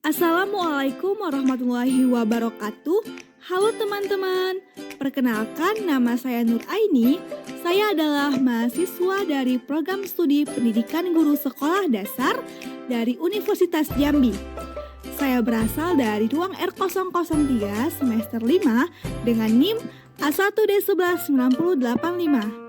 Assalamualaikum warahmatullahi wabarakatuh. Halo teman-teman, perkenalkan nama saya Nur Aini. Saya adalah mahasiswa dari program studi pendidikan guru sekolah dasar dari Universitas Jambi. Saya berasal dari ruang R003 semester 5 dengan NIM A1D119085.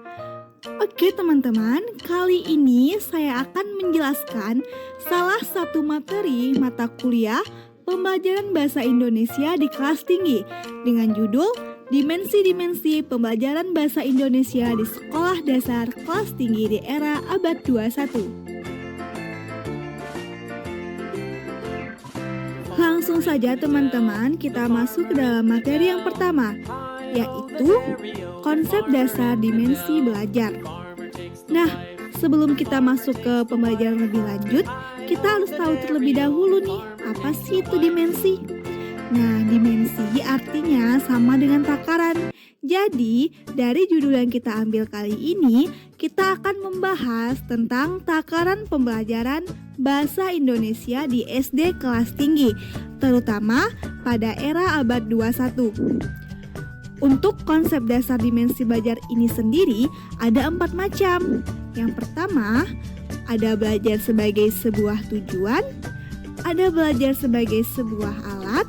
Oke teman-teman, kali ini saya akan menjelaskan salah satu materi mata kuliah pembelajaran bahasa Indonesia di kelas tinggi dengan judul Dimensi-dimensi pembelajaran bahasa Indonesia di sekolah dasar kelas tinggi di era abad 21. Langsung saja teman-teman, kita masuk ke dalam materi yang pertama, yaitu konsep dasar dimensi belajar. Nah, sebelum kita masuk ke pembelajaran lebih lanjut, kita harus tahu terlebih dahulu nih, apa sih itu dimensi? Nah, dimensi artinya sama dengan takaran. Jadi, dari judul yang kita ambil kali ini, kita akan membahas tentang takaran pembelajaran bahasa Indonesia di SD kelas tinggi, terutama pada era abad 21. Untuk konsep dasar dimensi belajar ini sendiri ada 4 macam. Yang pertama, ada belajar sebagai sebuah tujuan, ada belajar sebagai sebuah alat,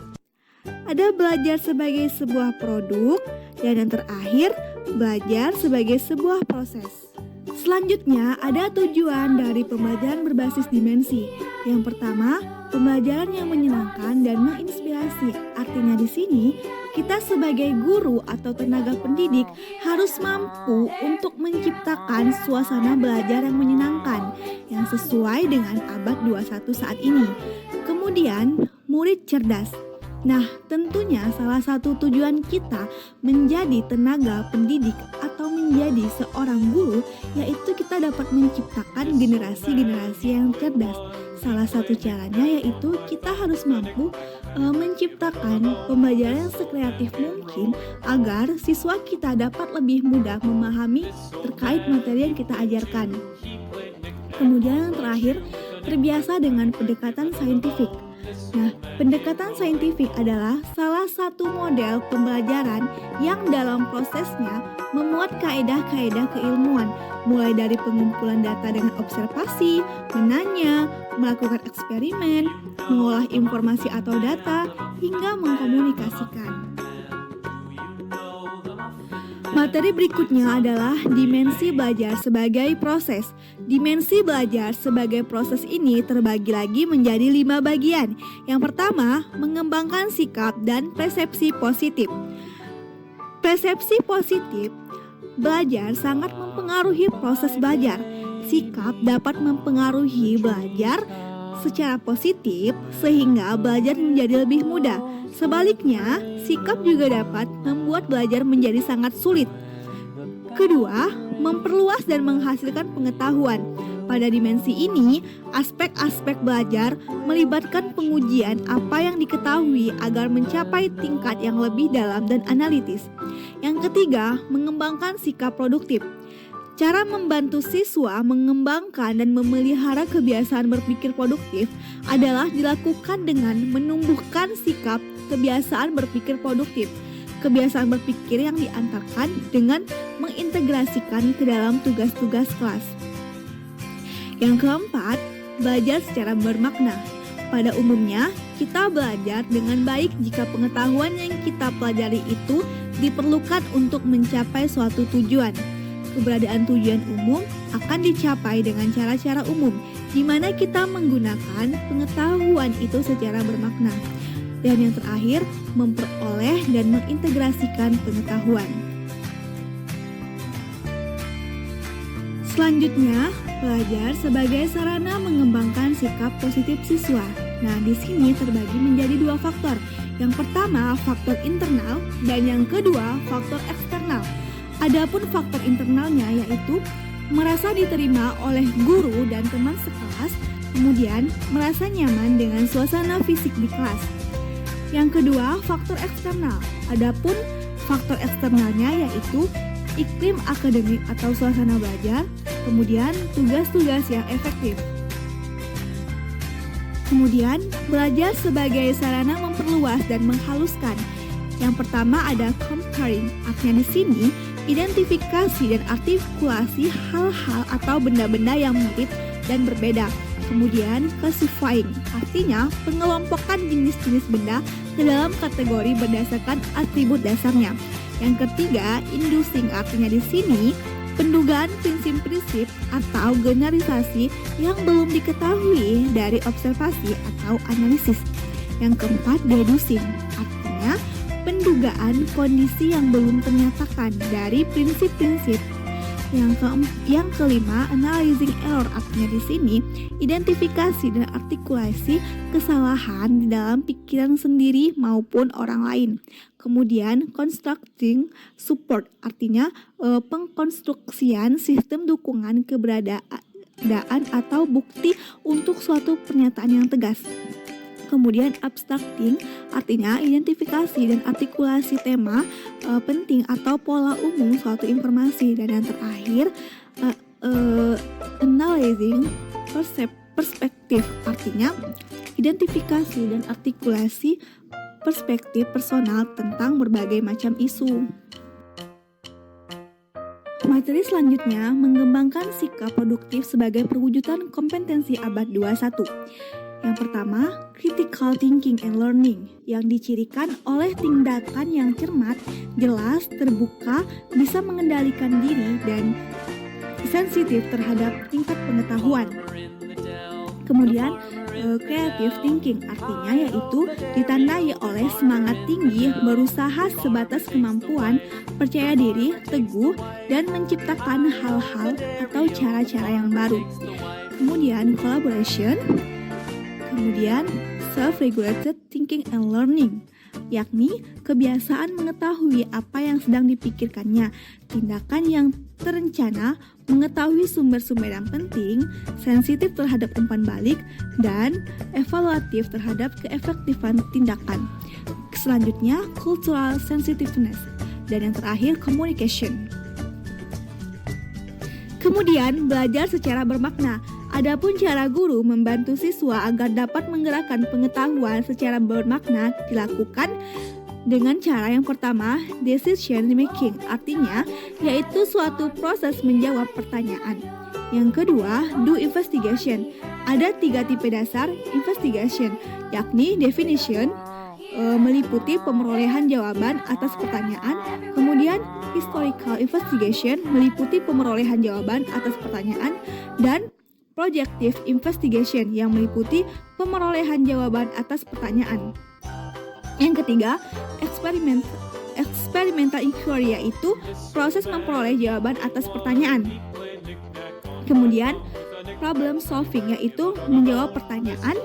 ada belajar sebagai sebuah produk, dan yang terakhir, belajar sebagai sebuah proses. Selanjutnya, ada tujuan dari pembelajaran berbasis dimensi. Yang pertama, pembelajaran yang menyenangkan dan menginspirasi. Artinya di sini, kita sebagai guru atau tenaga pendidik harus mampu untuk menciptakan suasana belajar yang menyenangkan yang sesuai dengan abad 21 saat ini. Kemudian, murid cerdas. Nah, tentunya salah satu tujuan kita menjadi tenaga pendidik atau menjadi seorang guru yaitu kita dapat menciptakan generasi-generasi yang cerdas. Salah satu caranya yaitu kita harus mampu menciptakan pembelajaran yang sekreatif mungkin agar siswa kita dapat lebih mudah memahami terkait materi yang kita ajarkan. Kemudian yang terakhir, terbiasa dengan pendekatan saintifik. Nah, pendekatan saintifik adalah salah satu model pembelajaran yang dalam prosesnya memuat kaedah-kaedah keilmuan, mulai dari pengumpulan data dengan observasi, menanya, melakukan eksperimen, mengolah informasi atau data, hingga mengkomunikasikan. Materi berikutnya adalah dimensi belajar sebagai proses. Dimensi belajar sebagai proses ini terbagi lagi menjadi 5 bagian. Yang pertama, mengembangkan sikap dan persepsi positif. Persepsi positif belajar sangat mempengaruhi proses belajar. Sikap dapat mempengaruhi belajar secara positif sehingga belajar menjadi lebih mudah. Sebaliknya, sikap juga dapat membuat belajar menjadi sangat sulit. Kedua, memperluas dan menghasilkan pengetahuan. Pada dimensi ini, aspek-aspek belajar melibatkan pengujian apa yang diketahui agar mencapai tingkat yang lebih dalam dan analitis. Yang ketiga, mengembangkan sikap produktif. Cara membantu siswa mengembangkan dan memelihara kebiasaan berpikir produktif adalah dilakukan dengan menumbuhkan sikap kebiasaan berpikir produktif. Kebiasaan berpikir yang diantarkan dengan mengintegrasikan ke dalam tugas-tugas kelas. Yang keempat, belajar secara bermakna. Pada umumnya, kita belajar dengan baik jika pengetahuan yang kita pelajari itu diperlukan untuk mencapai suatu tujuan. Keberadaan tujuan umum akan dicapai dengan cara-cara umum, di mana kita menggunakan pengetahuan itu secara bermakna. Dan yang terakhir, memperoleh dan mengintegrasikan pengetahuan. Selanjutnya, belajar sebagai sarana mengembangkan sikap positif siswa. Nah, di sini terbagi menjadi 2 faktor. Yang pertama, faktor internal, dan yang kedua, faktor eksternal. Adapun faktor internalnya yaitu merasa diterima oleh guru dan teman sekelas, kemudian merasa nyaman dengan suasana fisik di kelas. Yang kedua, faktor eksternal. Adapun faktor eksternalnya yaitu iklim akademik atau suasana belajar, kemudian tugas-tugas yang efektif. Kemudian, belajar sebagai sarana memperluas dan menghaluskan. Yang pertama ada comparing, artinya di sini identifikasi dan artikulasi hal-hal atau benda-benda yang mirip dan berbeda. Kemudian classifying, artinya pengelompokan jenis-jenis benda ke dalam kategori berdasarkan atribut dasarnya. Yang ketiga, inducing, artinya di sini pendugaan prinsip-prinsip atau generalisasi yang belum diketahui dari observasi atau analisis. Yang keempat, deducing, artinya pendugaan kondisi yang belum ternyatakan dari prinsip-prinsip. Yang kelima, analyzing error, artinya di sini identifikasi dan artikulasi kesalahan di dalam pikiran sendiri maupun orang lain. Kemudian constructing support, artinya pengkonstruksian sistem dukungan keberadaan atau bukti untuk suatu pernyataan yang tegas. Kemudian abstracting, artinya identifikasi dan artikulasi tema penting atau pola umum suatu informasi. Dan yang terakhir, analyzing perspektif, artinya identifikasi dan artikulasi perspektif personal tentang berbagai macam isu. Materi selanjutnya mengembangkan sikap produktif sebagai perwujudan kompetensi abad 21. Yang pertama, critical thinking and learning, yang dicirikan oleh tindakan yang cermat, jelas, terbuka, bisa mengendalikan diri, dan sensitif terhadap tingkat pengetahuan. Kemudian, creative thinking, artinya yaitu ditandai oleh semangat tinggi, berusaha sebatas kemampuan, percaya diri, teguh, dan menciptakan hal-hal atau cara-cara yang baru. Kemudian, collaboration. Kemudian, self-regulated thinking and learning, yakni kebiasaan mengetahui apa yang sedang dipikirkannya, tindakan yang terencana, mengetahui sumber-sumber yang penting, sensitif terhadap umpan balik, dan evaluatif terhadap keefektifan tindakan. Selanjutnya, cultural sensitiveness, dan yang terakhir, communication. Kemudian, belajar secara bermakna. Adapun cara guru membantu siswa agar dapat menggerakkan pengetahuan secara bermakna dilakukan dengan cara yang pertama, decision making, artinya yaitu suatu proses menjawab pertanyaan. Yang kedua, do investigation. Ada 3 tipe dasar investigation, yakni definition, meliputi pemerolehan jawaban atas pertanyaan. Kemudian historical investigation, meliputi pemerolehan jawaban atas pertanyaan. Dan projective investigation, yang meliputi pemerolehan jawaban atas pertanyaan. Yang ketiga, experimental inquiry, yaitu proses memperoleh jawaban atas pertanyaan. Kemudian problem solving, yaitu menjawab pertanyaan.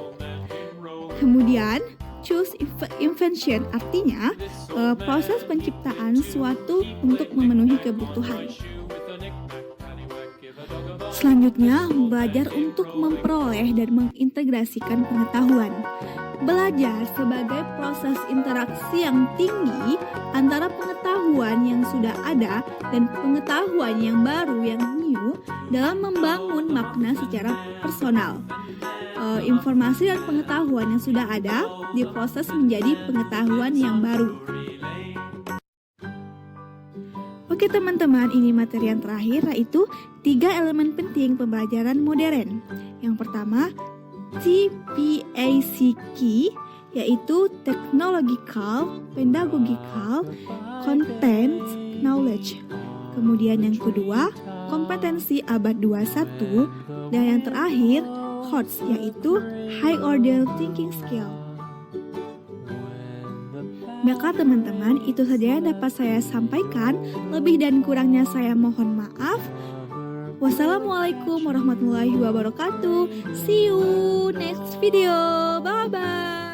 Kemudian choose invention, artinya proses penciptaan suatu untuk memenuhi kebutuhan. Selanjutnya, belajar untuk memperoleh dan mengintegrasikan pengetahuan. Belajar sebagai proses interaksi yang tinggi antara pengetahuan yang sudah ada dan pengetahuan yang baru, yang new, dalam membangun makna secara personal. Informasi dan pengetahuan yang sudah ada diproses menjadi pengetahuan yang baru. Oke teman-teman, ini materi yang terakhir, yaitu 3 elemen penting pembelajaran modern. Yang pertama, TPACK, yaitu technological, pedagogical, content, knowledge. Kemudian yang kedua, kompetensi abad 21. Dan yang terakhir, HOTS, yaitu high order thinking skill. Baiklah teman-teman, itu saja yang dapat saya sampaikan. Lebih dan kurangnya saya mohon maaf. Wassalamualaikum warahmatullahi wabarakatuh. See you next video. Bye-bye.